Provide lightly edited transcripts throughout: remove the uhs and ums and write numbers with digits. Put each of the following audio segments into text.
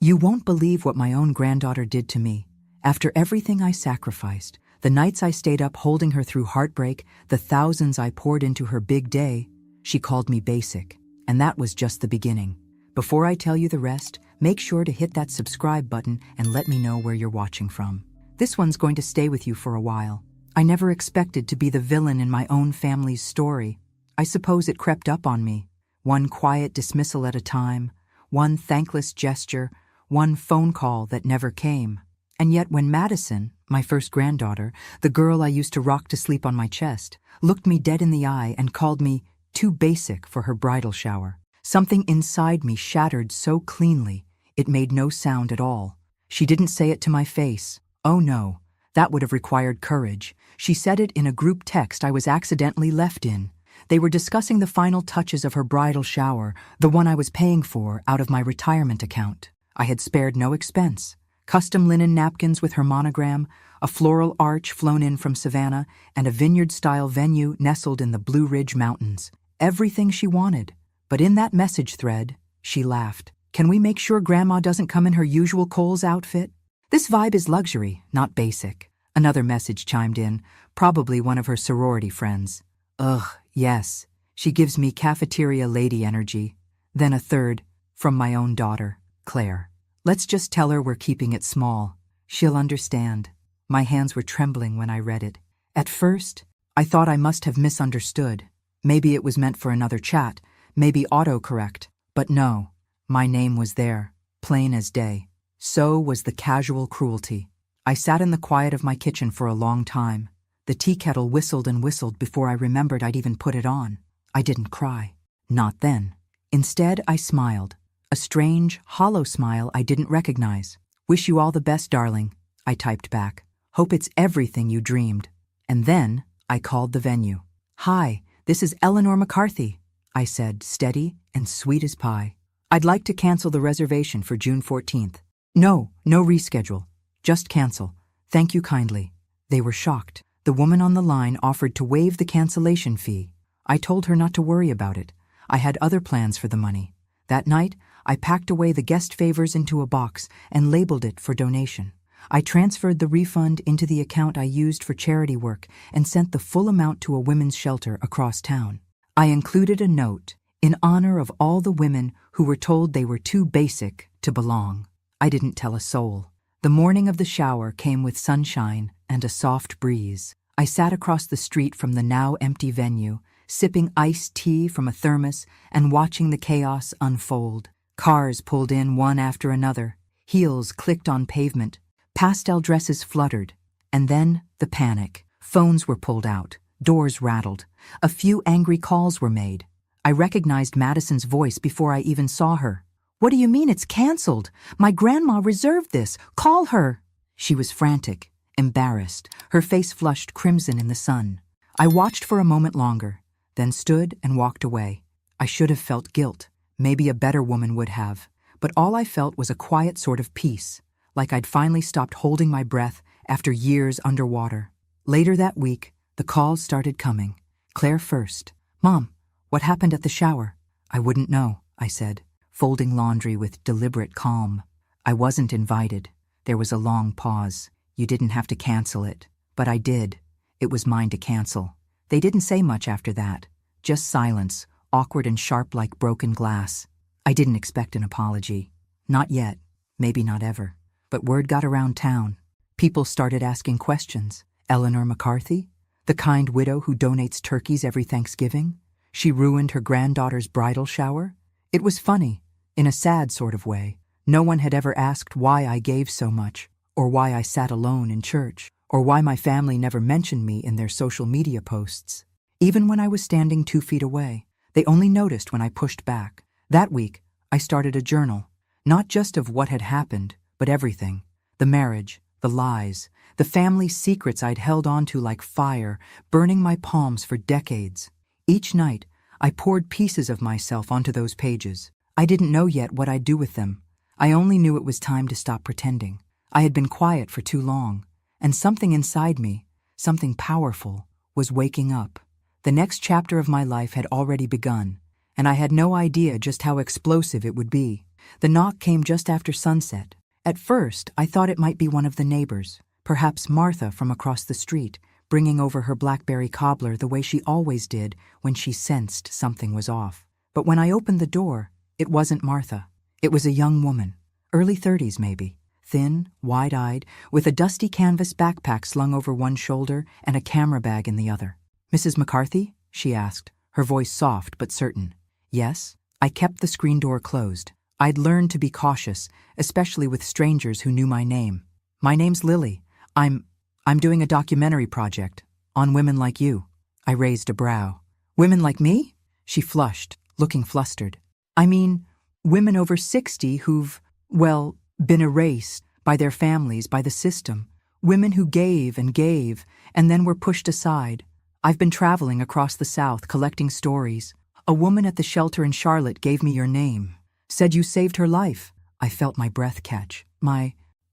You won't believe what my own granddaughter did to me. After everything I sacrificed, the nights I stayed up holding her through heartbreak, the thousands I poured into her big day, she called me basic. And that was just the beginning. Before I tell you the rest, make sure to hit that subscribe button and let me know where you're watching from. This one's going to stay with you for a while. I never expected to be the villain in my own family's story. I suppose it crept up on me. One quiet dismissal at a time, one thankless gesture, one phone call that never came. And yet when Madison, my first granddaughter, the girl I used to rock to sleep on my chest, looked me dead in the eye and called me too basic for her bridal shower, something inside me shattered so cleanly, it made no sound at all. She didn't say it to my face. Oh no, that would have required courage. She said it in a group text I was accidentally left in. They were discussing the final touches of her bridal shower, the one I was paying for out of my retirement account. I had spared no expense. Custom linen napkins with her monogram, a floral arch flown in from Savannah, and a vineyard-style venue nestled in the Blue Ridge Mountains. Everything she wanted. But in that message thread, she laughed. Can we make sure Grandma doesn't come in her usual Kohl's outfit? This vibe is luxury, not basic. Another message chimed in, probably one of her sorority friends. Ugh, yes, she gives me cafeteria lady energy. Then a third, from my own daughter, Claire. Let's just tell her we're keeping it small. She'll understand. My hands were trembling when I read it. At first, I thought I must have misunderstood. Maybe it was meant for another chat, maybe autocorrect. But no, my name was there, plain as day. So was the casual cruelty. I sat in the quiet of my kitchen for a long time. The tea kettle whistled and whistled before I remembered I'd even put it on. I didn't cry. Not then. Instead, I smiled. A strange, hollow smile I didn't recognize. Wish you all the best, darling, I typed back. Hope it's everything you dreamed. And then I called the venue. Hi, this is Eleanor McCarthy, I said, steady and sweet as pie. I'd like to cancel the reservation for June 14th. No reschedule. Just cancel. Thank you kindly. They were shocked. The woman on the line offered to waive the cancellation fee. I told her not to worry about it. I had other plans for the money. That night, I packed away the guest favors into a box and labeled it for donation. I transferred the refund into the account I used for charity work and sent the full amount to a women's shelter across town. I included a note in honor of all the women who were told they were too basic to belong. I didn't tell a soul. The morning of the shower came with sunshine and a soft breeze. I sat across the street from the now empty venue, sipping iced tea from a thermos and watching the chaos unfold. Cars pulled in one after another. Heels clicked on pavement. Pastel dresses fluttered. And then the panic. Phones were pulled out. Doors rattled. A few angry calls were made. I recognized Madison's voice before I even saw her. What do you mean it's canceled? My grandma reserved this. Call her. She was frantic, embarrassed, her face flushed crimson in the sun. I watched for a moment longer, then stood and walked away. I should have felt guilt. Maybe a better woman would have. But all I felt was a quiet sort of peace, like I'd finally stopped holding my breath after years underwater. Later that week, the calls started coming. Claire first. Mom, what happened at the shower? I wouldn't know, I said, folding laundry with deliberate calm. I wasn't invited. There was a long pause. You didn't have to cancel it. But I did. It was mine to cancel. They didn't say much after that. Just silence, awkward and sharp like broken glass. I didn't expect an apology. Not yet. Maybe not ever. But word got around town. People started asking questions. Eleanor McCarthy? The kind widow who donates turkeys every Thanksgiving? She ruined her granddaughter's bridal shower? It was funny, in a sad sort of way. No one had ever asked why I gave so much, or why I sat alone in church, or why my family never mentioned me in their social media posts. Even when I was standing 2 feet away, they only noticed when I pushed back. That week, I started a journal, not just of what had happened, but everything. The marriage, the lies, the family secrets I'd held onto like fire, burning my palms for decades. Each night, I poured pieces of myself onto those pages. I didn't know yet what I'd do with them. I only knew it was time to stop pretending. I had been quiet for too long, and something inside me, something powerful, was waking up. The next chapter of my life had already begun, and I had no idea just how explosive it would be. The knock came just after sunset. At first, I thought it might be one of the neighbors, perhaps Martha from across the street, bringing over her blackberry cobbler the way she always did when she sensed something was off. But when I opened the door, it wasn't Martha. It was a young woman, early 30s maybe, thin, wide-eyed, with a dusty canvas backpack slung over one shoulder and a camera bag in the other. "Mrs. McCarthy?" she asked, her voice soft but certain. "Yes." I kept the screen door closed. I'd learned to be cautious, especially with strangers who knew my name. "My name's Lily. I'm doing a documentary project on women like you." I raised a brow. "Women like me?" She flushed, looking flustered. "I mean, women over 60 who've, well, been erased by their families, by the system. Women who gave and then were pushed aside. I've been traveling across the South collecting stories. A woman at the shelter in Charlotte gave me your name. Said you saved her life." I felt my breath catch.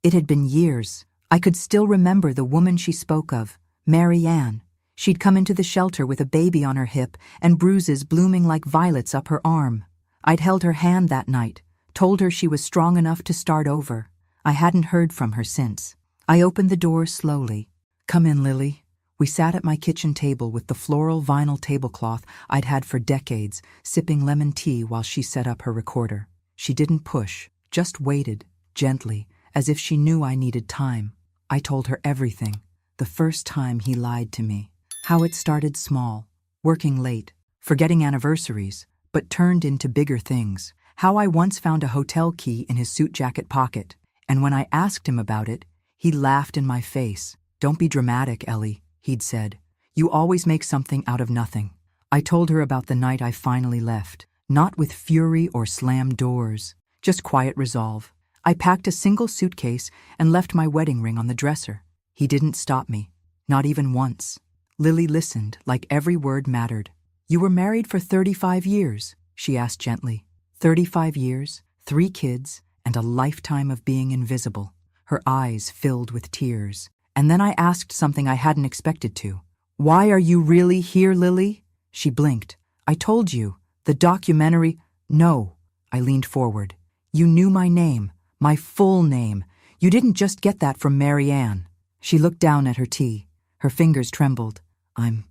It had been years. I could still remember the woman she spoke of, Mary Ann. She'd come into the shelter with a baby on her hip and bruises blooming like violets up her arm. I'd held her hand that night, told her she was strong enough to start over. I hadn't heard from her since. I opened the door slowly. "Come in, Lily." We sat at my kitchen table with the floral vinyl tablecloth I'd had for decades, sipping lemon tea while she set up her recorder. She didn't push, just waited, gently, as if she knew I needed time. I told her everything. The first time he lied to me. How it started small, working late, forgetting anniversaries, but turned into bigger things. How I once found a hotel key in his suit jacket pocket, and when I asked him about it, he laughed in my face. "Don't be dramatic, Ellie," he'd said. "You always make something out of nothing." I told her about the night I finally left, not with fury or slammed doors, just quiet resolve. I packed a single suitcase and left my wedding ring on the dresser. He didn't stop me, not even once. Lily listened like every word mattered. "You were married for 35 years, she asked gently. 35 years, 3 kids, and a lifetime of being invisible. Her eyes filled with tears. And then I asked something I hadn't expected to. "Why are you really here, Lily?" She blinked. "I told you, the documentary—" "No." I leaned forward. "You knew my name, my full name. You didn't just get that from Mary Ann." She looked down at her tea. Her fingers trembled. I'm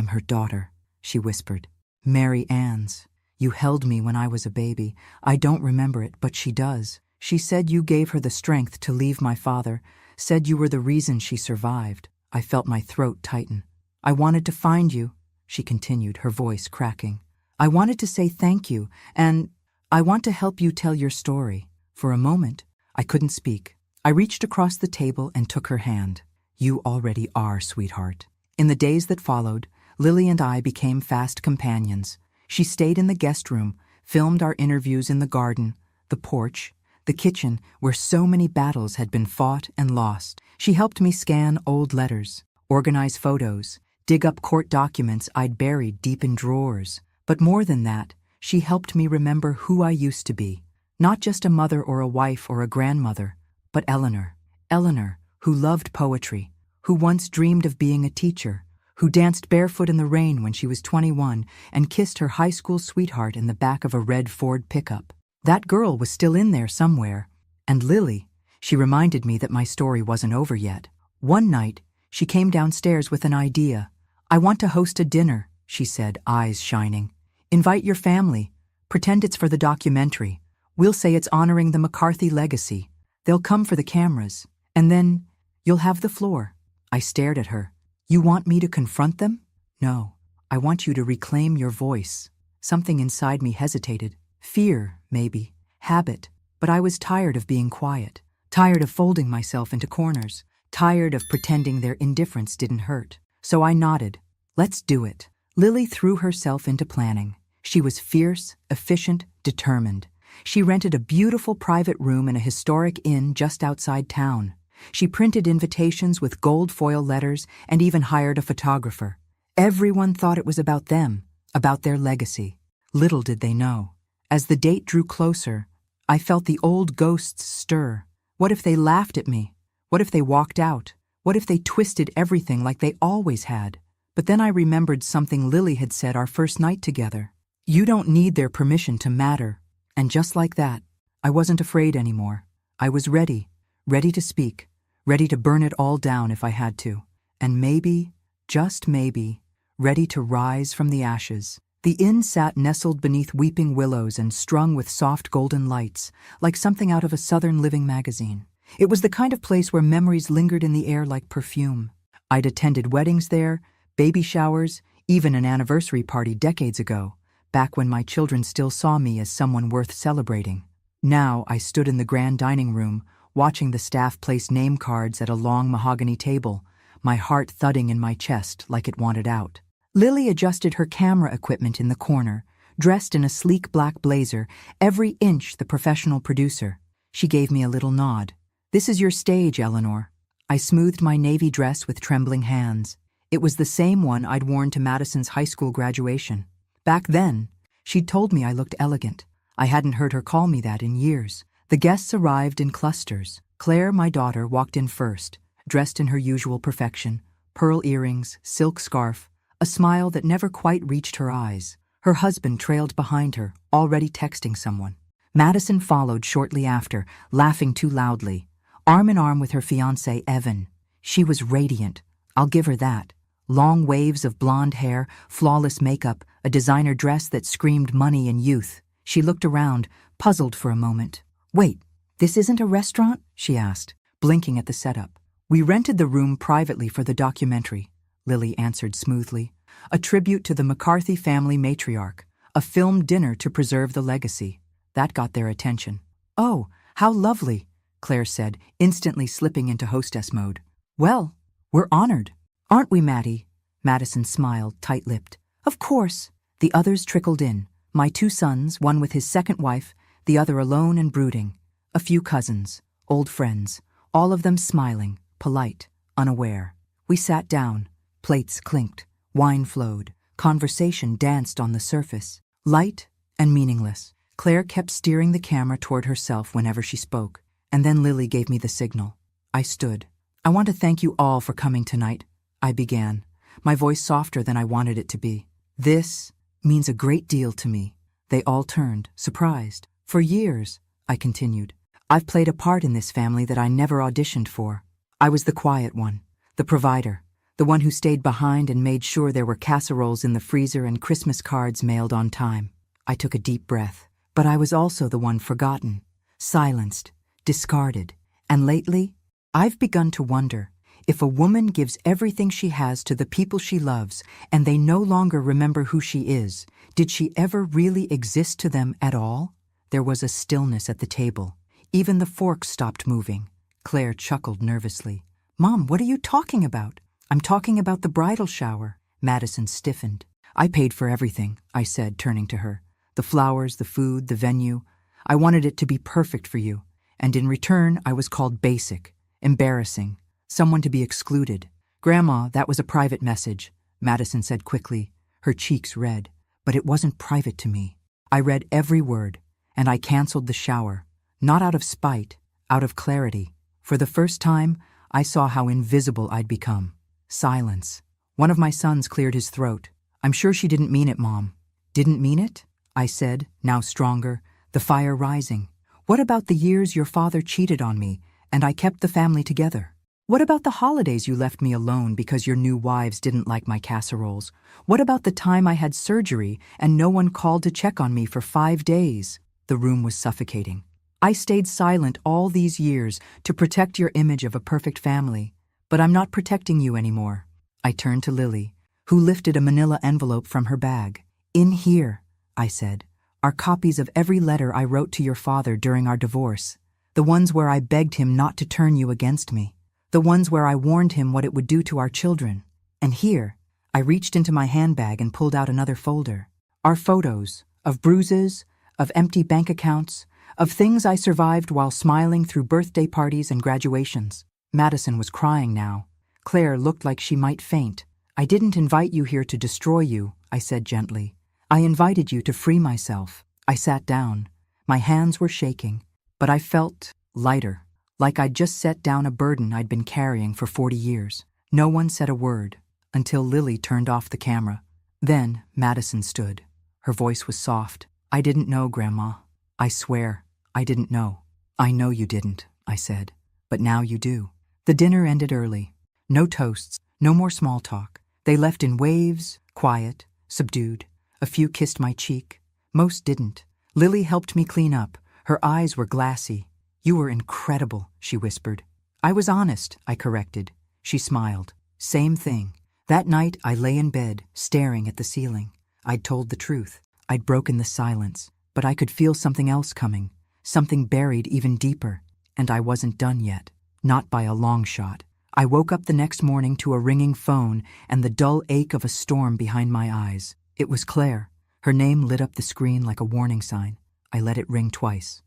her daughter," she whispered. "Mary Ann's. You held me when I was a baby. I don't remember it, but she does. She said you gave her the strength to leave my father, said you were the reason she survived." I felt my throat tighten. "I wanted to find you," she continued, her voice cracking. "I wanted to say thank you, and I want to help you tell your story." For a moment, I couldn't speak. I reached across the table and took her hand. "You already are, sweetheart." In the days that followed, Lily and I became fast companions. She stayed in the guest room, filmed our interviews in the garden, the porch, the kitchen where so many battles had been fought and lost. She helped me scan old letters, organize photos, dig up court documents I'd buried deep in drawers. But more than that, she helped me remember who I used to be. Not just a mother or a wife or a grandmother, but Eleanor. Eleanor, who loved poetry, who once dreamed of being a teacher, who danced barefoot in the rain when she was 21 and kissed her high school sweetheart in the back of a red Ford pickup. That girl was still in there somewhere. And Lily, she reminded me that my story wasn't over yet. One night, she came downstairs with an idea. "I want to host a dinner," she said, eyes shining. "Invite your family. Pretend it's for the documentary. We'll say it's honoring the McCarthy legacy. They'll come for the cameras. And then you'll have the floor." I stared at her. "You want me to confront them?" "No, I want you to reclaim your voice." Something inside me hesitated. Fear, maybe. Habit. But I was tired of being quiet. Tired of folding myself into corners. Tired of pretending their indifference didn't hurt. So I nodded. "Let's do it." Lily threw herself into planning. She was fierce, efficient, determined. She rented a beautiful private room in a historic inn just outside town. She printed invitations with gold foil letters and even hired a photographer. Everyone thought it was about them, about their legacy. Little did they know. As the date drew closer, I felt the old ghosts stir. What if they laughed at me? What if they walked out? What if they twisted everything like they always had? But then I remembered something Lily had said our first night together. "You don't need their permission to matter." And just like that, I wasn't afraid anymore. I was ready, ready to speak, ready to burn it all down if I had to. And maybe, just maybe, ready to rise from the ashes. The inn sat nestled beneath weeping willows and strung with soft golden lights, like something out of a Southern Living magazine. It was the kind of place where memories lingered in the air like perfume. I'd attended weddings there, baby showers, even an anniversary party decades ago, back when my children still saw me as someone worth celebrating. Now I stood in the grand dining room, watching the staff place name cards at a long mahogany table, my heart thudding in my chest like it wanted out. Lily adjusted her camera equipment in the corner, dressed in a sleek black blazer, every inch the professional producer. She gave me a little nod. "This is your stage, Eleanor." I smoothed my navy dress with trembling hands. It was the same one I'd worn to Madison's high school graduation. Back then, she'd told me I looked elegant. I hadn't heard her call me that in years. The guests arrived in clusters. Claire, my daughter, walked in first, dressed in her usual perfection, pearl earrings, silk scarf, a smile that never quite reached her eyes. Her husband trailed behind her, already texting someone. Madison followed shortly after, laughing too loudly, arm in arm with her fiancé, Evan. She was radiant. I'll give her that. Long waves of blonde hair, flawless makeup, a designer dress that screamed money and youth. She looked around, puzzled for a moment. "Wait, this isn't a restaurant?" she asked, blinking at the setup. "We rented the room privately for the documentary," Lily answered smoothly. "A tribute to the McCarthy family matriarch, a filmed dinner to preserve the legacy." That got their attention. "Oh, how lovely," Claire said, instantly slipping into hostess mode. "Well, we're honored. Aren't we, Maddie?" Madison smiled, tight-lipped. "Of course." The others trickled in. My 2 sons, one with his second wife, the other alone and brooding. A few cousins, old friends, all of them smiling, polite, unaware. We sat down. Plates clinked. Wine flowed. Conversation danced on the surface. Light and meaningless. Claire kept steering the camera toward herself whenever she spoke. And then Lily gave me the signal. I stood. "I want to thank you all for coming tonight," I began, my voice softer than I wanted it to be. "This means a great deal to me." They all turned, surprised. "For years," I continued, "I've played a part in this family that I never auditioned for. I was the quiet one, the provider, the one who stayed behind and made sure there were casseroles in the freezer and Christmas cards mailed on time." I took a deep breath. But I was also the one forgotten, silenced, discarded. And lately, I've begun to wonder, if a woman gives everything she has to the people she loves and they no longer remember who she is, did she ever really exist to them at all? There was a stillness at the table. Even the forks stopped moving. Claire chuckled nervously. "Mom, what are you talking about?" "I'm talking about the bridal shower." Madison stiffened. "I paid for everything," I said, turning to her. "The flowers, the food, the venue. I wanted it to be perfect for you. And in return, I was called basic, embarrassing, someone to be excluded." "Grandma, that was a private message," Madison said quickly, her cheeks red. "But it wasn't private to me. I read every word, and I canceled the shower. Not out of spite, out of clarity. For the first time, I saw how invisible I'd become. Silence. One of my sons cleared his throat. "I'm sure she didn't mean it, Mom." "Didn't mean it?" I said, now stronger, the fire rising. "What about the years your father cheated on me, and I kept the family together? What about the holidays you left me alone because your new wives didn't like my casseroles? What about the time I had surgery and no one called to check on me for 5 days? The room was suffocating. "I stayed silent all these years to protect your image of a perfect family, but I'm not protecting you anymore." I turned to Lily, who lifted a manila envelope from her bag. "In here," I said, "are copies of every letter I wrote to your father during our divorce. The ones where I begged him not to turn you against me. The ones where I warned him what it would do to our children. And here," I reached into my handbag and pulled out another folder, "are photos of bruises, of empty bank accounts, of things I survived while smiling through birthday parties and graduations." Madison was crying now. Claire looked like she might faint. "I didn't invite you here to destroy you," I said gently. "I invited you to free myself." I sat down. My hands were shaking, but I felt lighter, like I'd just set down a burden I'd been carrying for 40 years. No one said a word, until Lily turned off the camera. Then Madison stood. Her voice was soft. "I didn't know, Grandma. I swear, I didn't know. I know you didn't, I said. But now you do. The dinner ended early. No toasts, no more small talk. They left in waves, quiet, subdued. A few kissed my cheek. Most didn't. Lily helped me clean up. Her eyes were glassy. You were incredible, she whispered. I was honest, I corrected. She smiled. Same thing. That night I lay in bed, staring at the ceiling. I'd told the truth. I'd broken the silence. But I could feel something else coming. Something buried even deeper. And I wasn't done yet. Not by a long shot. I woke up the next morning to a ringing phone and the dull ache of a storm behind my eyes. It was Claire. Her name lit up the screen like a warning sign. I let it ring twice.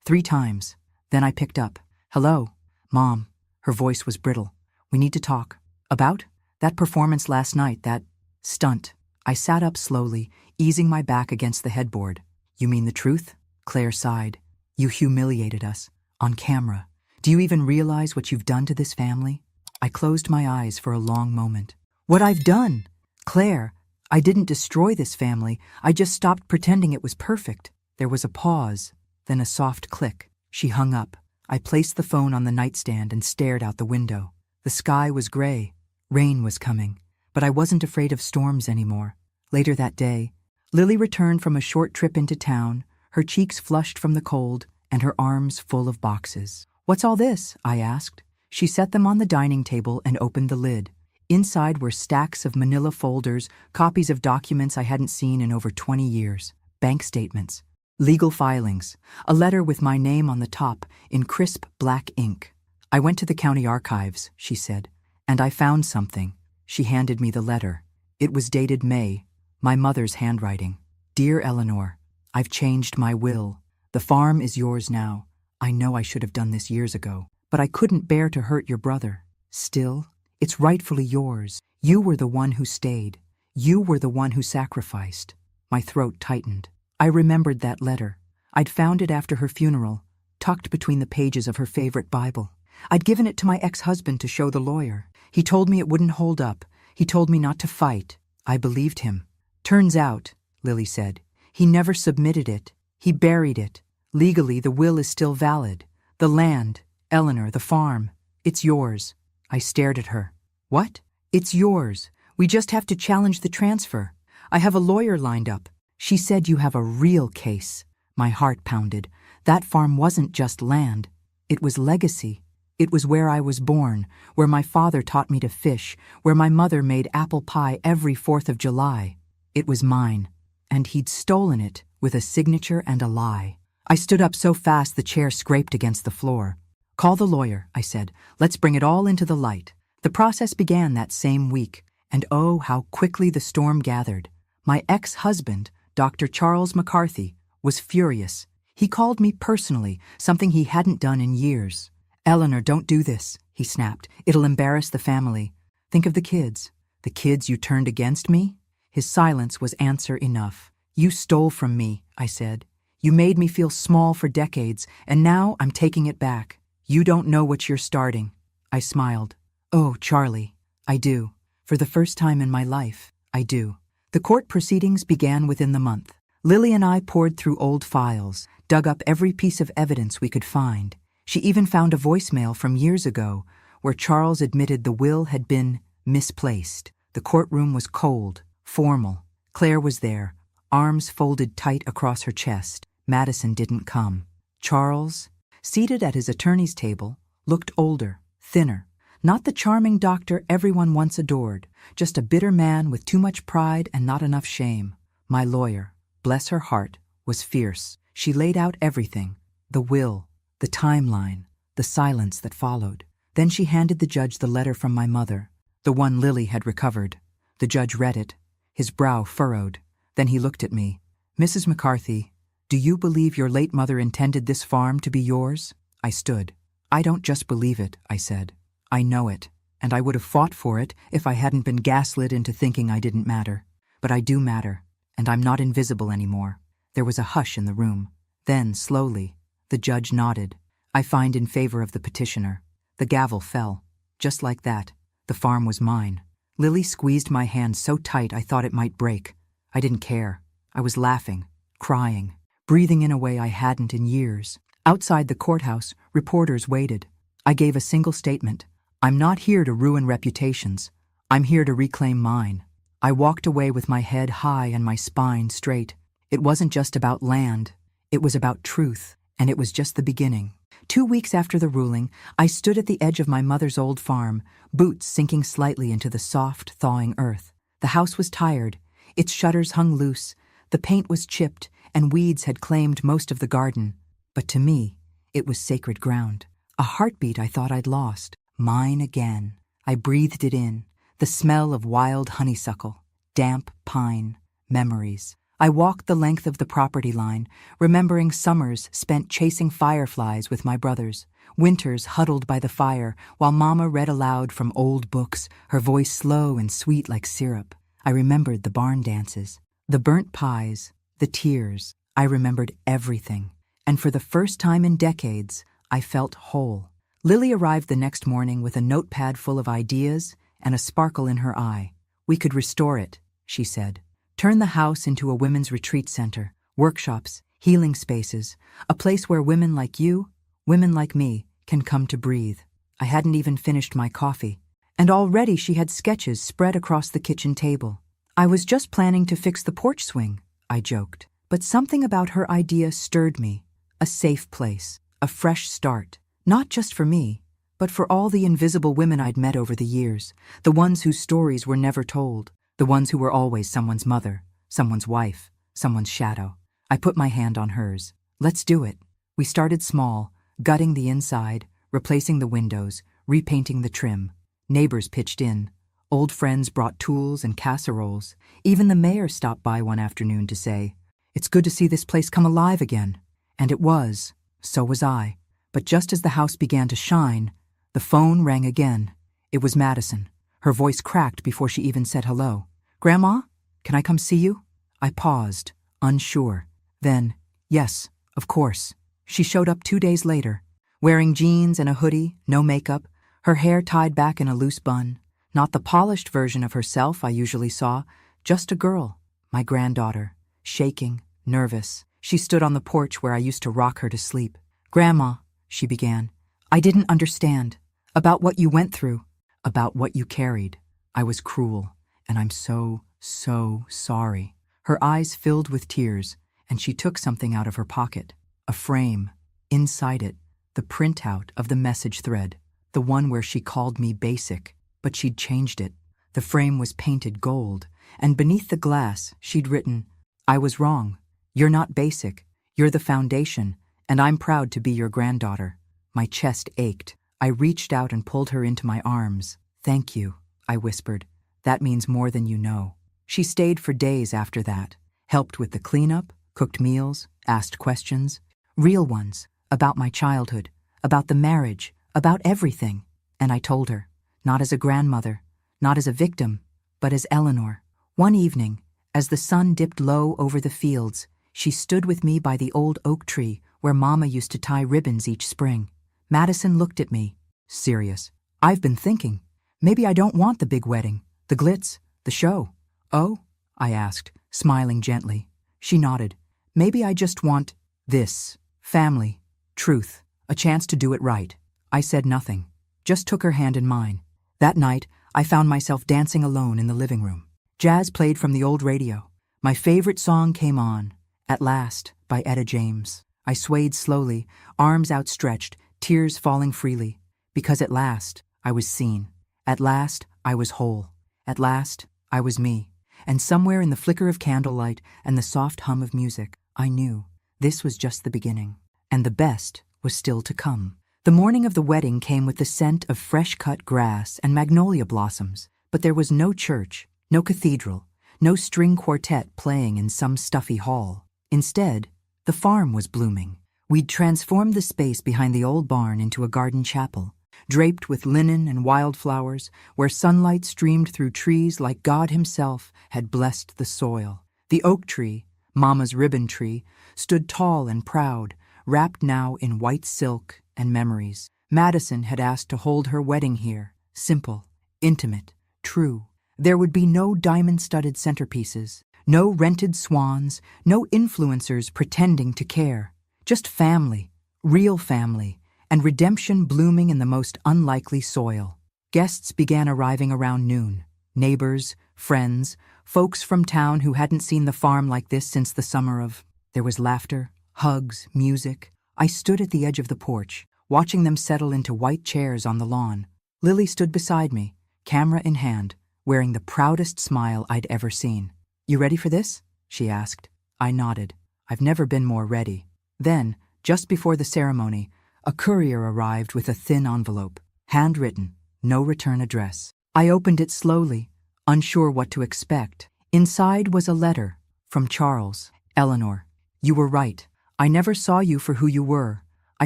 3 times. Then I picked up. Hello, Mom. Her voice was brittle. We need to talk. About? That performance last night, that stunt. I sat up slowly, easing my back against the headboard. You mean the truth? Claire sighed. You humiliated us. On camera. Do you even realize what you've done to this family? I closed my eyes for a long moment. What I've done? Claire, I didn't destroy this family. I just stopped pretending it was perfect. There was a pause, then a soft click. She hung up. I placed the phone on the nightstand and stared out the window. The sky was gray. Rain was coming. But I wasn't afraid of storms anymore. Later that day, Lily returned from a short trip into town, her cheeks flushed from the cold and her arms full of boxes. What's all this? I asked. She set them on the dining table and opened the lid. Inside were stacks of manila folders, copies of documents I hadn't seen in over 20 years, bank statements, legal filings, a letter with my name on the top in crisp black ink. I went to the county archives, she said, and I found something. She handed me the letter. It was dated May, my mother's handwriting. Dear Eleanor, I've changed my will. The farm is yours now. I know I should have done this years ago, but I couldn't bear to hurt your brother. Still, it's rightfully yours. You were the one who stayed. You were the one who sacrificed. My throat tightened. I remembered that letter. I'd found it after her funeral, tucked between the pages of her favorite Bible. I'd given it to my ex-husband to show the lawyer. He told me it wouldn't hold up. He told me not to fight. I believed him. Turns out, Lily said, he never submitted it. He buried it. Legally, the will is still valid. The land, Eleanor, the farm, it's yours. I stared at her. What? It's yours. We just have to challenge the transfer. I have a lawyer lined up. She said you have a real case. My heart pounded. That farm wasn't just land. It was legacy. It was where I was born, where my father taught me to fish, where my mother made apple pie every 4th of July. It was mine. And he'd stolen it with a signature and a lie. I stood up so fast the chair scraped against the floor. Call the lawyer, I said. Let's bring it all into the light. The process began that same week, and oh, how quickly the storm gathered. My ex-husband, Dr. Charles McCarthy, was furious. He called me personally, something he hadn't done in years. Eleanor, don't do this, he snapped. It'll embarrass the family. Think of the kids. The kids you turned against me? His silence was answer enough. You stole from me, I said. You made me feel small for decades, and now I'm taking it back. You don't know what you're starting. I smiled. Oh, Charlie, I do. For the first time in my life, I do. The court proceedings began within the month. Lily and I pored through old files, dug up every piece of evidence we could find. She even found a voicemail from years ago where Charles admitted the will had been misplaced. The courtroom was cold, formal. Claire was there, arms folded tight across her chest. Madison didn't come. Charles, seated at his attorney's table, looked older, thinner. Not the charming doctor everyone once adored, just a bitter man with too much pride and not enough shame. My lawyer, bless her heart, was fierce. She laid out everything, the will, the timeline, the silence that followed. Then she handed the judge the letter from my mother, the one Lily had recovered. The judge read it, his brow furrowed. Then he looked at me. Mrs. McCarthy, do you believe your late mother intended this farm to be yours? I stood. I don't just believe it, I said. I know it, and I would have fought for it if I hadn't been gaslit into thinking I didn't matter. But I do matter, and I'm not invisible anymore. There was a hush in the room. Then, slowly, the judge nodded. I find in favor of the petitioner. The gavel fell. Just like that, the farm was mine. Lily squeezed my hand so tight I thought it might break. I didn't care. I was laughing, crying, breathing in a way I hadn't in years. Outside the courthouse, reporters waited. I gave a single statement. I'm not here to ruin reputations. I'm here to reclaim mine. I walked away with my head high and my spine straight. It wasn't just about land. It was about truth, and it was just the beginning. 2 weeks after the ruling, I stood at the edge of my mother's old farm, boots sinking slightly into the soft, thawing earth. The house was tired. Its shutters hung loose. The paint was chipped, and weeds had claimed most of the garden. But to me, it was sacred ground. A heartbeat I thought I'd lost. Mine again. I breathed it in. The smell of wild honeysuckle, damp pine, memories. I walked the length of the property line, remembering summers spent chasing fireflies with my brothers, winters huddled by the fire while Mama read aloud from old books, her voice slow and sweet like syrup. I remembered the barn dances, the burnt pies, the tears. I remembered everything. And for the first time in decades, I felt whole. Lily arrived the next morning with a notepad full of ideas and a sparkle in her eye. We could restore it, she said. Turn the house into a women's retreat center, workshops, healing spaces, a place where women like you, women like me, can come to breathe. I hadn't even finished my coffee, and already she had sketches spread across the kitchen table. I was just planning to fix the porch swing, I joked. But something about her idea stirred me. A safe place, a fresh start, not just for me, but for all the invisible women I'd met over the years, the ones whose stories were never told. The ones who were always someone's mother, someone's wife, someone's shadow. I put my hand on hers. Let's do it. We started small, gutting the inside, replacing the windows, repainting the trim. Neighbors pitched in. Old friends brought tools and casseroles. Even the mayor stopped by one afternoon to say, "It's good to see this place come alive again." And it was. So was I. But just as the house began to shine, the phone rang again. It was Madison. Her voice cracked before she even said hello. "Grandma, can I come see you?" I paused, unsure. Then, yes, of course. She showed up 2 days later, wearing jeans and a hoodie, no makeup, her hair tied back in a loose bun. Not the polished version of herself I usually saw, just a girl, my granddaughter, shaking, nervous. She stood on the porch where I used to rock her to sleep. "Grandma," she began, "I didn't understand. About what you went through. About what you carried. I was cruel, and I'm so sorry." Her eyes filled with tears, and she took something out of her pocket. A frame. Inside it, the printout of the message thread, the one where she called me basic, but she'd changed it. The frame was painted gold, and beneath the glass, she'd written, "I was wrong. You're not basic. You're the foundation, and I'm proud to be your granddaughter." My chest ached. I reached out and pulled her into my arms. "Thank you," I whispered. "That means more than you know." She stayed for days after that, helped with the cleanup, cooked meals, asked questions, real ones, about my childhood, about the marriage, about everything. And I told her, not as a grandmother, not as a victim, but as Eleanor. One evening, as the sun dipped low over the fields, she stood with me by the old oak tree where Mama used to tie ribbons each spring. Madison looked at me, serious. "I've been thinking, maybe I don't want the big wedding, the glitz, the show." "Oh?" I asked, smiling gently. She nodded. "Maybe I just want this. Family, truth, a chance to do it right." I said nothing, just took her hand in mine. That night, I found myself dancing alone in the living room. Jazz played from the old radio. My favorite song came on, At Last, by Etta James. I swayed slowly, arms outstretched, tears falling freely, because at last I was seen. At last I was whole. At last I was me. And somewhere in the flicker of candlelight and the soft hum of music, I knew this was just the beginning. And the best was still to come. The morning of the wedding came with the scent of fresh-cut grass and magnolia blossoms, but there was no church, no cathedral, no string quartet playing in some stuffy hall. Instead, the farm was blooming. We'd transformed the space behind the old barn into a garden chapel, draped with linen and wildflowers, where sunlight streamed through trees like God himself had blessed the soil. The oak tree, Mama's ribbon tree, stood tall and proud, wrapped now in white silk and memories. Madison had asked to hold her wedding here, simple, intimate, true. There would be no diamond-studded centerpieces, No rented swans, no influencers pretending to care. Just family, real family, and redemption blooming in the most unlikely soil. Guests began arriving around noon. Neighbors, friends, folks from town who hadn't seen the farm like this since the summer of... There was laughter, hugs, music. I stood at the edge of the porch, watching them settle into white chairs on the lawn. Lily stood beside me, camera in hand, wearing the proudest smile I'd ever seen. "You ready for this?" she asked. I nodded. I've never been more ready. Then, just before the ceremony, a courier arrived with a thin envelope, handwritten, no return address. I opened it slowly, unsure what to expect. Inside was a letter from Charles. "Eleanor, you were right. I never saw you for who you were. I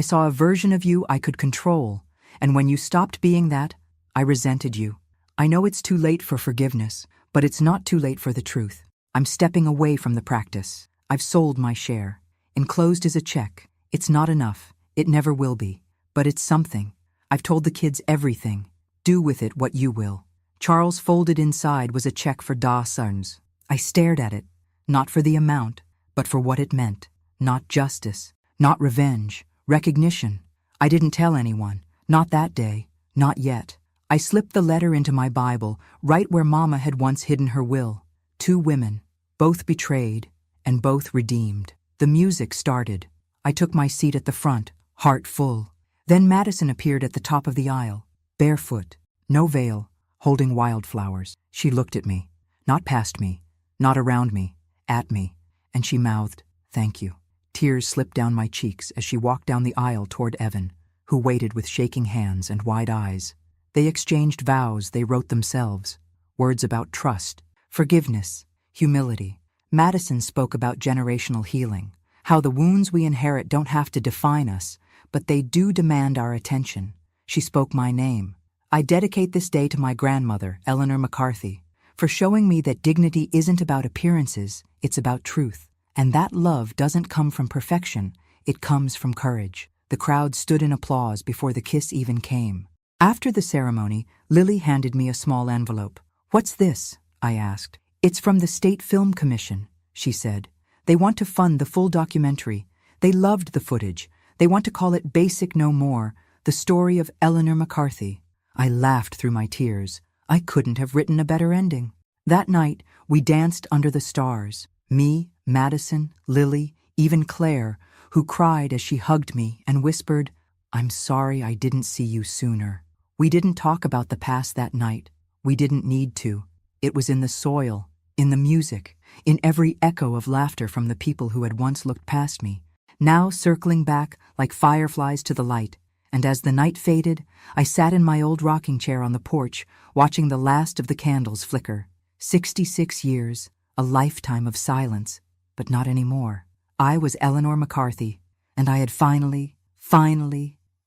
saw a version of you I could control, and when you stopped being that, I resented you. I know it's too late for forgiveness, but it's not too late for the truth. I'm stepping away from the practice. I've sold my share. Enclosed is a check. It's not enough. It never will be. But it's something. I've told the kids everything. Do with it what you will." Charles folded inside was a check for $10. I stared at it, not for the amount, but for what it meant. Not justice, not revenge, recognition. I didn't tell anyone, not that day, not yet. I slipped the letter into my Bible, right where Mama had once hidden her will. 2 women, both betrayed, and both redeemed. The music started. I took my seat at the front, heart full. Then Madison appeared at the top of the aisle, barefoot, no veil, holding wildflowers. She looked at me, not past me, not around me, at me, and she mouthed, "Thank you." Tears slipped down my cheeks as she walked down the aisle toward Evan, who waited with shaking hands and wide eyes. They exchanged vows they wrote themselves, words about trust, forgiveness, humility. Madison spoke about generational healing, how the wounds we inherit don't have to define us, but they do demand our attention. She spoke my name. I dedicate this day to my grandmother, Eleanor McCarthy, for showing me that dignity isn't about appearances, it's about truth. And that love doesn't come from perfection, it comes from courage. The crowd stood in applause before the kiss even came. After the ceremony, Lily handed me a small envelope. "What's this?" I asked. "It's from the State Film Commission," she said. "They want to fund the full documentary. They loved the footage. They want to call it Basic No More, the story of Eleanor McCarthy." I laughed through my tears. I couldn't have written a better ending. That night, we danced under the stars. Me, Madison, Lily, even Claire, who cried as she hugged me and whispered, "I'm sorry I didn't see you sooner." We didn't talk about the past that night. We didn't need to. It was in the soil, in the music, in every echo of laughter from the people who had once looked past me, now circling back like fireflies to the light. And as the night faded, I sat in my old rocking chair on the porch, watching the last of the candles flicker. 66 years, a lifetime of silence, but not anymore. I was Eleanor McCarthy, and I had finally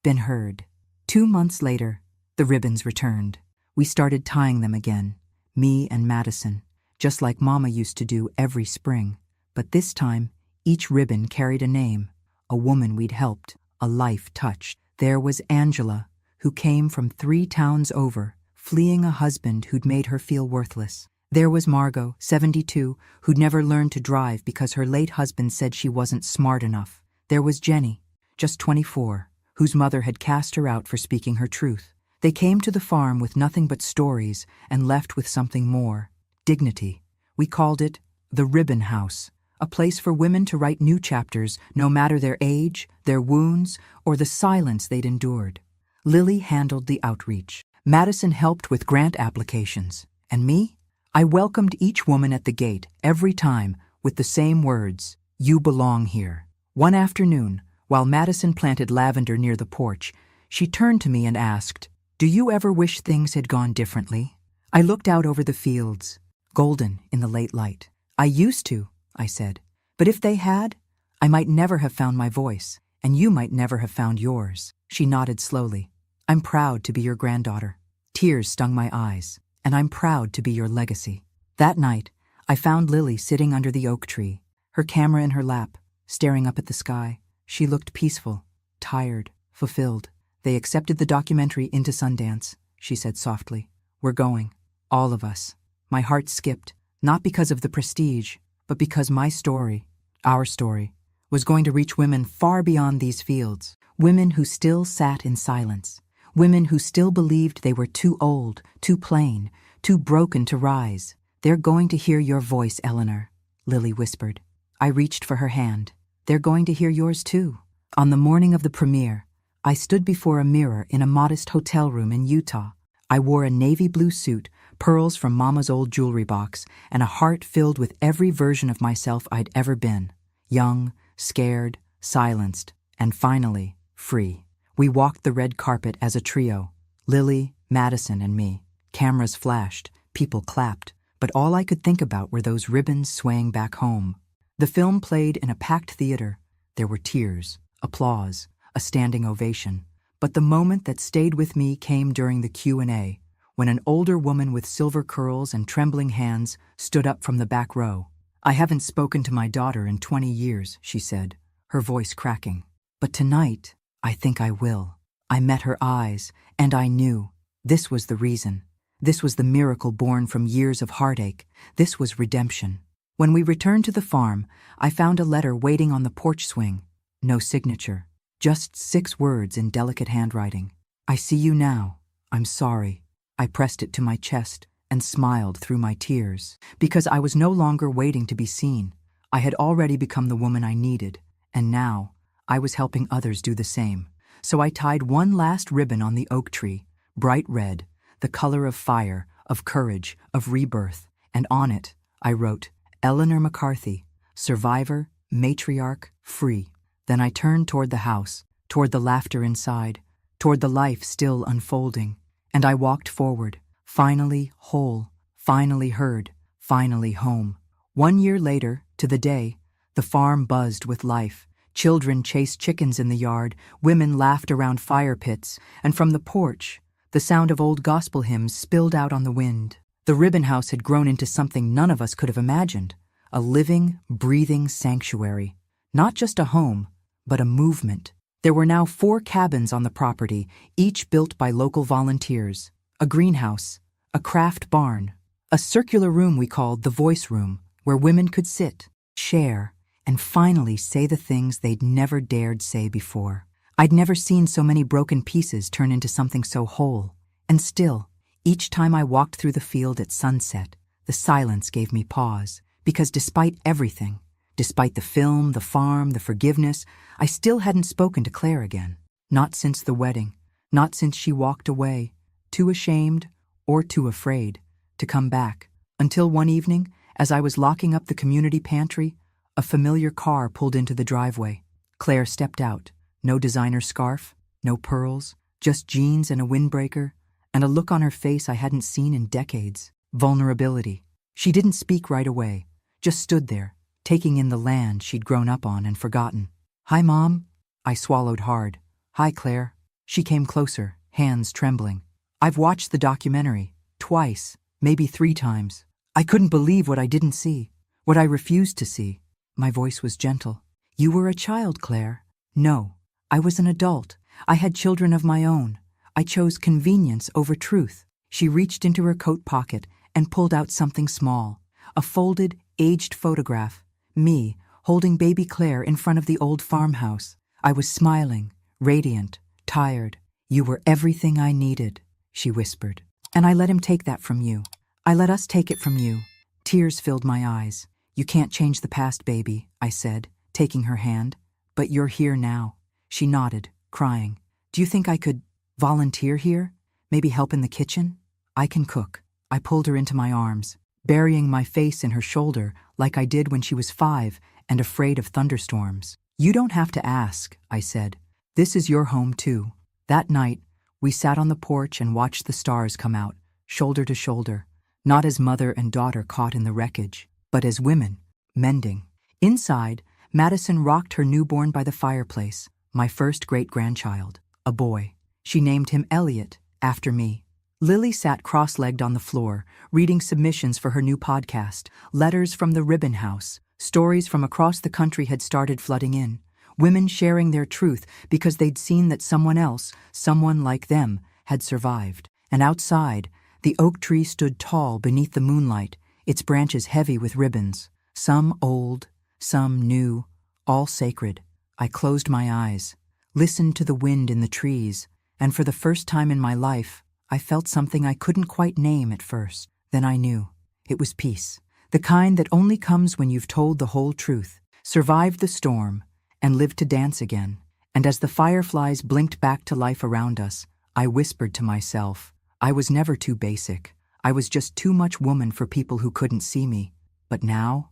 been heard. 2 months later, the ribbons returned. We started tying them again, me and Madison, just like Mama used to do every spring. But this time, each ribbon carried a name, a woman we'd helped, a life touched. There was Angela, who came from 3 towns over, fleeing a husband who'd made her feel worthless. There was Margot, 72, who'd never learned to drive because her late husband said she wasn't smart enough. There was Jenny, just 24, whose mother had cast her out for speaking her truth. They came to the farm with nothing but stories and left with something more, dignity. We called it the Ribbon House, a place for women to write new chapters, no matter their age, their wounds, or the silence they'd endured. Lily handled the outreach. Madison helped with grant applications. And me? I welcomed each woman at the gate, every time, with the same words, "You belong here." One afternoon, while Madison planted lavender near the porch, she turned to me and asked, "Do you ever wish things had gone differently?" I looked out over the fields, golden in the late light. "I used to," I said. "But if they had, I might never have found my voice, and you might never have found yours." She nodded slowly. "I'm proud to be your granddaughter." Tears stung my eyes. "And I'm proud to be your legacy." That night, I found Lily sitting under the oak tree, her camera in her lap, staring up at the sky. She looked peaceful, tired, fulfilled. "They accepted the documentary into Sundance," she said softly. "We're going, all of us." My heart skipped, not because of the prestige, but because my story, our story, was going to reach women far beyond these fields, women who still sat in silence, women who still believed they were too old, too plain, too broken to rise. "They're going to hear your voice, Eleanor," Lily whispered. I reached for her hand. "They're going to hear yours too." On the morning of the premiere, I stood before a mirror in a modest hotel room in Utah. I wore a navy blue suit, pearls from Mama's old jewelry box, and a heart filled with every version of myself I'd ever been. Young, scared, silenced, and finally, free. We walked the red carpet as a trio, Lily, Madison, and me. Cameras flashed, people clapped, but all I could think about were those ribbons swaying back home. The film played in a packed theater. There were tears, applause, a standing ovation. But the moment that stayed with me came during the Q&A, when an older woman with silver curls and trembling hands stood up from the back row. "I haven't spoken to my daughter in 20 years, she said, her voice cracking. "But tonight, I think I will." I met her eyes, and I knew this was the reason. This was the miracle born from years of heartache. This was redemption. When we returned to the farm, I found a letter waiting on the porch swing. No signature, just 6 words in delicate handwriting. "I see you now. I'm sorry." I pressed it to my chest and smiled through my tears, because I was no longer waiting to be seen. I had already become the woman I needed, and now I was helping others do the same. So I tied one last ribbon on the oak tree, bright red, the color of fire, of courage, of rebirth, and on it I wrote, "Eleanor McCarthy, survivor, matriarch, free." Then I turned toward the house, toward the laughter inside, toward the life still unfolding, and I walked forward, finally whole, finally heard, finally home. 1 year later, to the day, the farm buzzed with life. Children chased chickens in the yard, women laughed around fire pits, and from the porch, the sound of old gospel hymns spilled out on the wind. The ribbon house had grown into something none of us could have imagined, a living, breathing sanctuary. Not just a home, but a movement. There were now 4 cabins on the property, each built by local volunteers. A greenhouse, a craft barn, a circular room we called the voice room, where women could sit, share, and finally say the things they'd never dared say before. I'd never seen so many broken pieces turn into something so whole. And still, each time I walked through the field at sunset, the silence gave me pause, because despite everything, despite the film, the farm, the forgiveness, I still hadn't spoken to Claire again. Not since the wedding, not since she walked away, too ashamed or too afraid to come back. Until one evening, as I was locking up the community pantry, a familiar car pulled into the driveway. Claire stepped out. No designer scarf, no pearls, just jeans and a windbreaker, and a look on her face I hadn't seen in decades. Vulnerability. She didn't speak right away, just stood there, taking in the land she'd grown up on and forgotten. "Hi, Mom." I swallowed hard. "Hi, Claire." She came closer, hands trembling. "I've watched the documentary, twice, maybe 3 times. I couldn't believe what I didn't see, what I refused to see." My voice was gentle. "You were a child, Claire." "No, I was an adult. I had children of my own. I chose convenience over truth." She reached into her coat pocket and pulled out something small, a folded, aged photograph. Me, holding baby Claire in front of the old farmhouse. I was smiling, radiant, tired. "You were everything I needed," she whispered. "And I let him take that from you. I let us take it from you." Tears filled my eyes. "You can't change the past, baby," I said, taking her hand. "But you're here now." She nodded, crying. "Do you think I could volunteer here? Maybe help in the kitchen? I can cook." I pulled her into my arms, burying my face in her shoulder like I did when she was 5 and afraid of thunderstorms. "You don't have to ask," I said. "This is your home too." That night, we sat on the porch and watched the stars come out, shoulder to shoulder, not as mother and daughter caught in the wreckage, but as women, mending. Inside, Madison rocked her newborn by the fireplace, my first great-grandchild, a boy. She named him Elliot, after me. Lily sat cross-legged on the floor, reading submissions for her new podcast. Letters from the Ribbon House, stories from across the country had started flooding in. Women sharing their truth because they'd seen that someone else, someone like them, had survived. And outside, the oak tree stood tall beneath the moonlight, its branches heavy with ribbons. Some old, some new, all sacred. I closed my eyes, listened to the wind in the trees, and for the first time in my life, I felt something I couldn't quite name at first. Then I knew. It was peace. The kind that only comes when you've told the whole truth, survived the storm, and lived to dance again. And as the fireflies blinked back to life around us, I whispered to myself, I was never too basic. I was just too much woman for people who couldn't see me. But now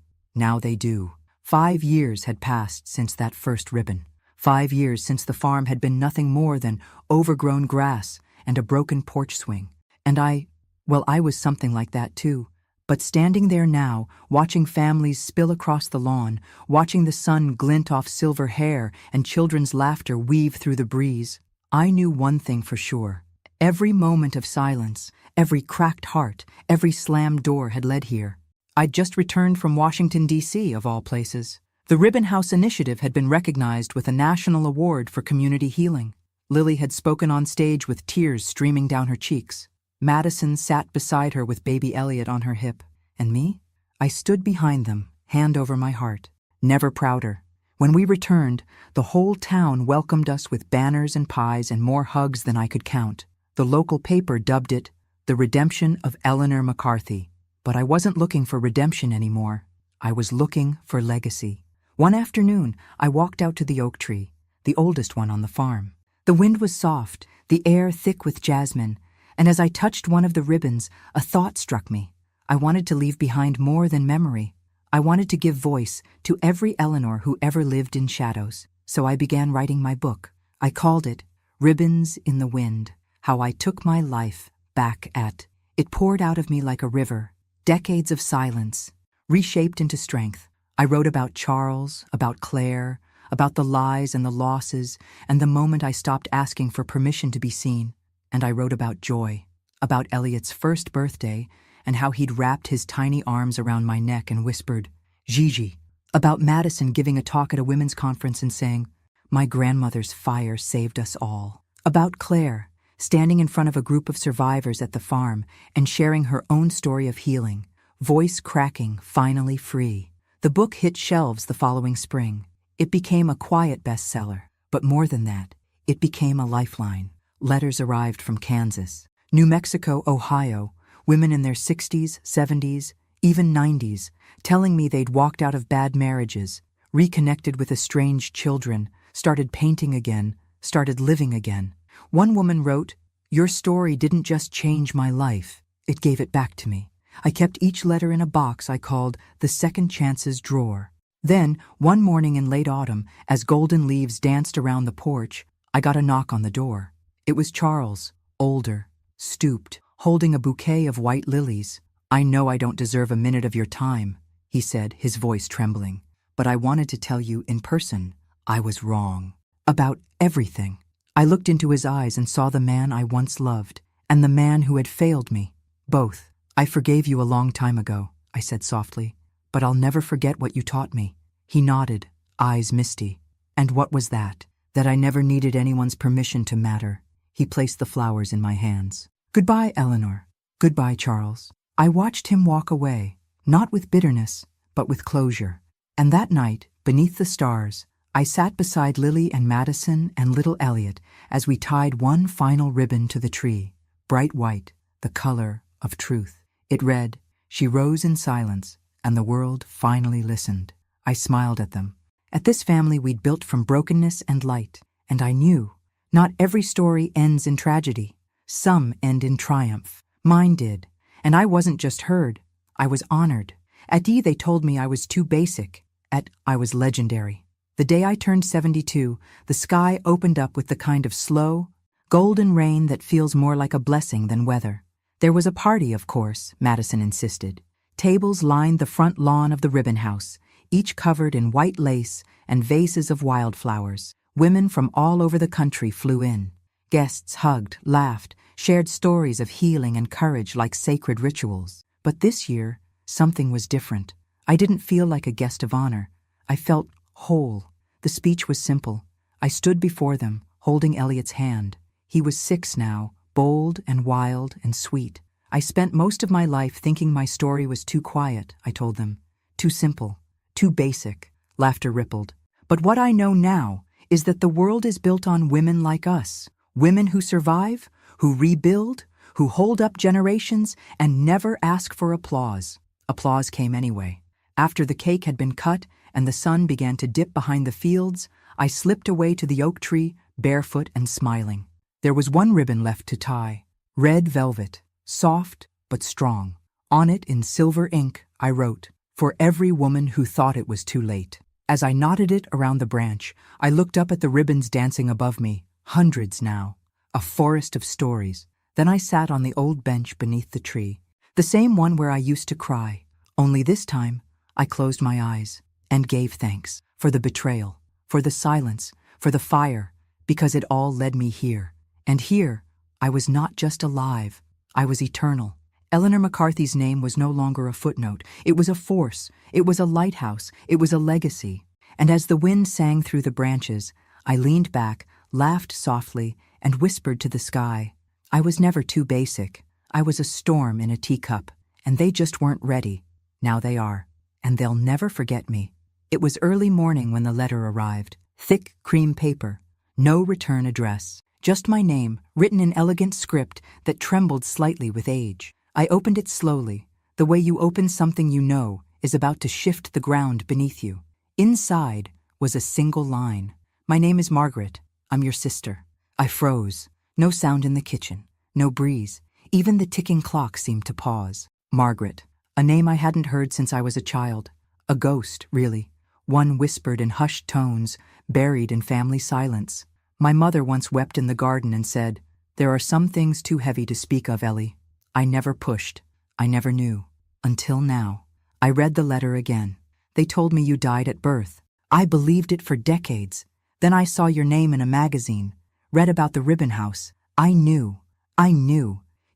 they do. 5 years had passed since that first ribbon. 5 years since the farm had been nothing more than overgrown grass and a broken porch swing. And I was something like that too. But standing there now, watching families spill across the lawn, watching the sun glint off silver hair and children's laughter weave through the breeze, I knew one thing for sure. Every moment of silence, every cracked heart, every slammed door had led here. I'd just returned from Washington, D.C., of all places. The Ribbon House Initiative had been recognized with a national award for community healing. Lily had spoken on stage with tears streaming down her cheeks. Madison sat beside her with baby Elliot on her hip. And me? I stood behind them, hand over my heart. Never prouder. When we returned, the whole town welcomed us with banners and pies and more hugs than I could count. The local paper dubbed it the redemption of Eleanor McCarthy. But I wasn't looking for redemption anymore. I was looking for legacy. One afternoon, I walked out to the oak tree, the oldest one on the farm. The wind was soft, the air thick with jasmine, and as I touched one of the ribbons, a thought struck me. I wanted to leave behind more than memory. I wanted to give voice to every Eleanor who ever lived in shadows. So I began writing my book. I called it Ribbons in the Wind, How I Took My Life Back at. It poured out of me like a river. Decades of silence, reshaped into strength. I wrote about Charles, about Claire, about the lies and the losses, and the moment I stopped asking for permission to be seen. And I wrote about joy, about Elliot's first birthday, and how he'd wrapped his tiny arms around my neck and whispered, Gigi. About Madison giving a talk at a women's conference and saying, my grandmother's fire saved us all. About Claire, standing in front of a group of survivors at the farm and sharing her own story of healing, voice cracking, finally free. The book hit shelves the following spring. It became a quiet bestseller, but more than that, it became a lifeline. Letters arrived from Kansas, New Mexico, Ohio, women in their 60s, 70s, even 90s, telling me they'd walked out of bad marriages, reconnected with estranged children, started painting again, started living again. One woman wrote, your story didn't just change my life, it gave it back to me. I kept each letter in a box I called the Second Chances drawer. Then, one morning in late autumn, as golden leaves danced around the porch, I got a knock on the door. It was Charles, older, stooped, holding a bouquet of white lilies. I know I don't deserve a minute of your time, he said, his voice trembling. But I wanted to tell you in person, I was wrong. About everything. I looked into his eyes and saw the man I once loved, and the man who had failed me. Both. I forgave you a long time ago, I said softly, but I'll never forget what you taught me. He nodded, eyes misty. And what was that? That I never needed anyone's permission to matter. He placed the flowers in my hands. Goodbye, Eleanor. Goodbye, Charles. I watched him walk away, not with bitterness, but with closure. And that night, beneath the stars, I sat beside Lily and Madison and little Elliot as we tied one final ribbon to the tree, bright white, the color of truth. It read, she rose in silence, and the world finally listened. I smiled at them. At this family we'd built from brokenness and light, and I knew, not every story ends in tragedy. Some end in triumph. Mine did, and I wasn't just heard, I was honored. At D they told me I was too basic. At I was legendary. The day I turned 72, the sky opened up with the kind of slow, golden rain that feels more like a blessing than weather. There was a party, of course, Madison insisted. Tables lined the front lawn of the Ribbon House, each covered in white lace and vases of wildflowers. Women from all over the country flew in. Guests hugged, laughed, shared stories of healing and courage like sacred rituals. But this year, something was different. I didn't feel like a guest of honor. I felt whole. The speech was simple. I stood before them, holding Elliot's hand. He was 6 now, bold and wild and sweet. I spent most of my life thinking my story was too quiet, I told them. Too simple, too basic, laughter rippled. But what I know now is that the world is built on women like us, women who survive, who rebuild, who hold up generations and never ask for applause. Applause came anyway. After the cake had been cut and the sun began to dip behind the fields, I slipped away to the oak tree, barefoot and smiling. There was one ribbon left to tie, red velvet, soft but strong. On it in silver ink, I wrote, "For every woman who thought it was too late." As I knotted it around the branch, I looked up at the ribbons dancing above me, hundreds now, a forest of stories. Then I sat on the old bench beneath the tree, the same one where I used to cry. Only this time, I closed my eyes and gave thanks for the betrayal, for the silence, for the fire, because it all led me here. And here, I was not just alive, I was eternal. Eleanor McCarthy's name was no longer a footnote. It was a force, it was a lighthouse, it was a legacy. And as the wind sang through the branches, I leaned back, laughed softly, and whispered to the sky. I was never too basic. I was a storm in a teacup, and they just weren't ready. Now they are, and they'll never forget me. It was early morning when the letter arrived. Thick cream paper, no return address, just my name, written in elegant script that trembled slightly with age. I opened it slowly, the way you open something you know is about to shift the ground beneath you. Inside was a single line. "My name is Margaret. I'm your sister." I froze. No sound in the kitchen, no breeze. Even the ticking clock seemed to pause. Margaret, a name I hadn't heard since I was a child. A ghost, really. One whispered in hushed tones, buried in family silence. My mother once wept in the garden and said, "There are some things too heavy to speak of, Ellie." I never pushed. I never knew. Until now. I read the letter again. They told me you died at birth. I believed it for decades. Then I saw your name in a magazine, read about the ribbon house. I knew.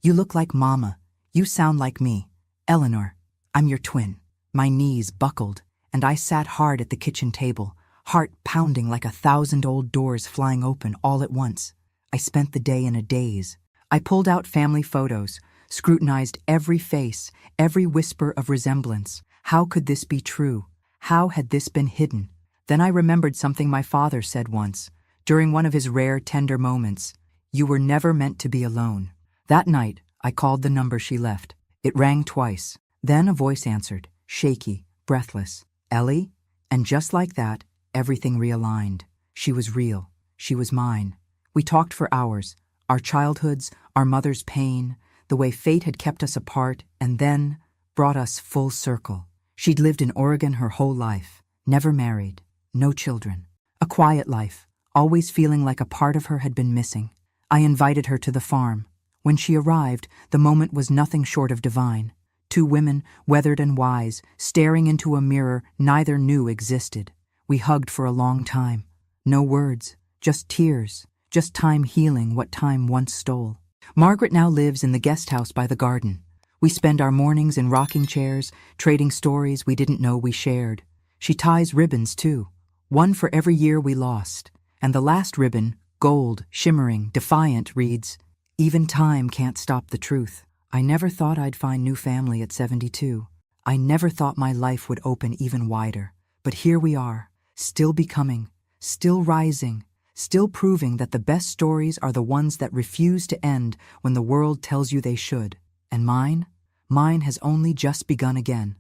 You look like Mama. You sound like me. Eleanor, I'm your twin. My knees buckled, and I sat hard at the kitchen table, heart pounding like 1,000 old doors flying open all at once. I spent the day in a daze. I pulled out family photos, scrutinized every face, every whisper of resemblance. How could this be true? How had this been hidden? Then I remembered something my father said once, during one of his rare tender moments. "You were never meant to be alone." That night, I called the number she left. It rang twice. Then a voice answered, shaky, breathless. "Ellie?" And just like that, everything realigned. She was real. She was mine. We talked for hours. Our childhoods, our mother's pain, the way fate had kept us apart, and then brought us full circle. She'd lived in Oregon her whole life, never married, no children. A quiet life, always feeling like a part of her had been missing. I invited her to the farm. When she arrived, the moment was nothing short of divine. Two women, weathered and wise, staring into a mirror neither knew existed. We hugged for a long time. No words, just tears, just time healing what time once stole. Margaret now lives in the guest house by the garden. We spend our mornings in rocking chairs, trading stories we didn't know we shared. She ties ribbons, too, one for every year we lost. And the last ribbon, gold, shimmering, defiant, reads, "Even time can't stop the truth." I never thought I'd find new family at 72. I never thought my life would open even wider. But here we are, still becoming, still rising, still proving that the best stories are the ones that refuse to end when the world tells you they should. And mine has only just begun again.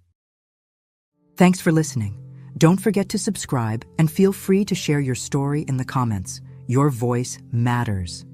Thanks for listening. Don't forget to subscribe and feel free to share your story in the comments. Your voice matters.